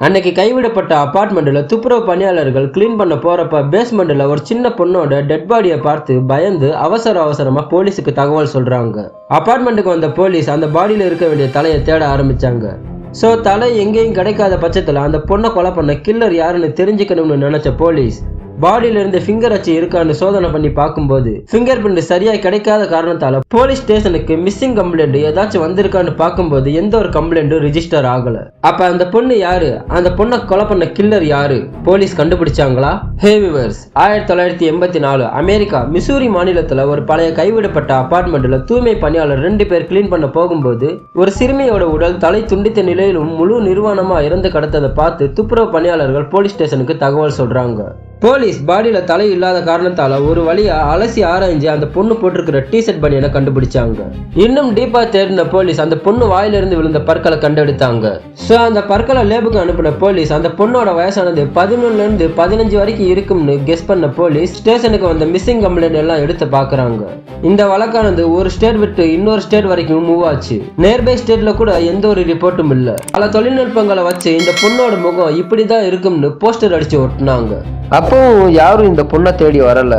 அன்னைக்கு கைவிடப்பட்ட அபார்ட்மெண்ட்ல துப்புரவு பணியாளர்கள் கிளீன் பண்ண போறப்ப பேஸ்மெண்ட்ல ஒரு சின்ன பொண்ணோட டெட் பாடியை பார்த்து பயந்து அவசரமா போலீஸுக்கு தகவல் சொல்றாங்க. அபார்ட்மெண்ட்டுக்கு வந்த போலீஸ் அந்த பாடியில இருக்க வேண்டிய தலையை தேட ஆரம்பிச்சாங்க. ஸோ தலை எங்கேயும் கிடைக்காத பட்சத்தில் அந்த பொண்ணை கொலை பண்ண கில்லர் யாருன்னு தெரிஞ்சுக்கணும்னு நினைச்ச போலீஸ் பாடியில இருந்து ஃபிங்கர் அச்சு இருக்கான்னு சோதனை பண்ணி பார்க்கும்போது ஃபிங்கர் பிரிண்ட் சரியா கிடைக்காத காரணத்தால போலீஸ் ஸ்டேஷனுக்கு மிஸ்ஸிங் கம்ப்ளைண்ட் ஏதாச்சும் வந்திருக்கான்னு பார்க்கும்போது எந்த ஒரு கம்ப்ளைண்ட்டும் ரிஜிஸ்டர் ஆகல. அப்ப அந்த பொண்ணு யாரு, அந்த பொண்ணை கொலை பண்ண கில்லர் யாரு, போலீஸ் கண்டுபிடிச்சாங்களா? ஹே வியூவர்ஸ், 1984 அமெரிக்கா மிசூரி மாநிலத்துல ஒரு பழைய கைவிடப்பட்ட அபார்ட்மெண்ட்ல தூய்மை பணியாளர் 2 பேர் கிளீன் பண்ண போகும்போது ஒரு சிறுமியோட உடல் தலை துண்டித்த நிலையிலும் முழு நிர்வாணமா இறந்து கடத்ததை பார்த்து துப்புரவு பணியாளர்கள் போலீஸ் ஸ்டேஷனுக்கு தகவல் சொல்றாங்க. போலீஸ் பாடியில தலை இல்லாத காரணத்தால ஒரு வழியா அலசி ஆராய்ஞ்சு அந்த பொண்ணு போட்டிருக்கிற டிஷர்ட் பனியனை கண்டுபிடிச்சாங்க. இன்னும் டீப்பா தேடின போலீஸ் அந்த பொண்ணு வாயிலிருந்து விழுந்த பற்களை கண்டெடுத்தாங்க. சோ அந்த பற்களை லேபுக்கு அனுப்பின போலீஸ் அந்த பொண்ணோட வயசானது 11ல இருந்து 15 வரைக்கும் இருக்கும்னு கெஸ் பண்ண போலீஸ் ஸ்டேஷனுக்கு வந்த மிஸ்ஸிங் கம்ப்ளைண்ட் எல்லாம் எடுத்து பாக்குறாங்க. இந்த வழக்கானது ஒரு ஸ்டேட் விட்டு இன்னொரு ஸ்டேட் வரைக்கும் மூவ் ஆச்சு. நியர்பை ஸ்டேட்ல கூட எந்த ஒரு ரிப்போர்ட்டும் இல்ல. பல தொழில்நுட்பங்களை வச்சு இந்த பொண்ணோட முகம் இப்படிதான் இருக்கும்னு போஸ்டர் அடிச்சு ஒட்டினாங்க. அப்பவும் யாரும் இந்த பொண்ணை தேடி வரல.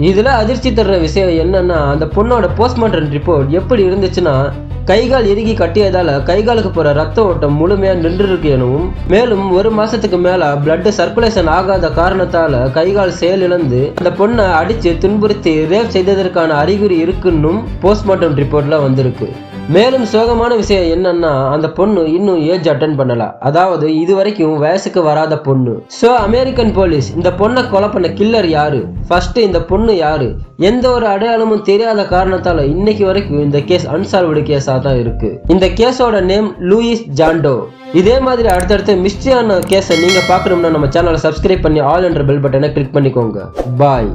இதுல அதிர்ச்சி தர்ற விஷயம் என்னன்னா, அந்த பொண்ணோட போஸ்ட்மார்ட்டம் ரிப்போர்ட் எப்படி இருந்துச்சுன்னா, கைகால் இறுகி கட்டியதால கைகாலுக்கு போற ரத்த ஓட்டம் முழுமையா நின்று இருக்கு எனவும், மேலும் ஒரு மாசத்துக்கு மேல பிளட் சர்க்குலேஷன் ஆகாத காரணத்தால கைகால் செயலிழந்து அந்த பொண்ணை அடிச்சு துன்புறுத்தி ரேப் செய்ததற்கான அறிகுறி இருக்குன்னு போஸ்ட்மார்ட்டம் ரிப்போர்ட்ல வந்திருக்கு. மேலும் சோகமான விஷயம் என்னன்னா, அந்த பொண்ணு இன்னும் ஏஜ் அட்டன் பண்ணல, அதாவது இது வரைக்கும் வயசுக்கு வராத பொண்ணு. சோ அமெரிக்கன் போலீஸ் இந்த பொண்ணை கொலை பண்ண கில்லர் யாரு, ஃபர்ஸ்ட் இந்த பொண்ணு யாரு, எந்த ஒரு அடையாளமும் தெரியாத காரணத்தால இன்னைக்கு வரைக்கும் இந்த கேஸ் அன்சால்வ்டு கேஸா தான் இருக்கு. இந்த கேஸோட நேம் லூயிஸ் ஜான்டோ. இதே மாதிரி அடுத்தடுத்த மிஸ்ட்ரியான கேஸை நீங்க பார்க்கணும்னா நம்ம சேனலை சப்ஸ்கிரைப் பண்ணி ஆல் என்ற பெல் பட்டனை கிளிக் பண்ணிக்கோங்க. பாய்.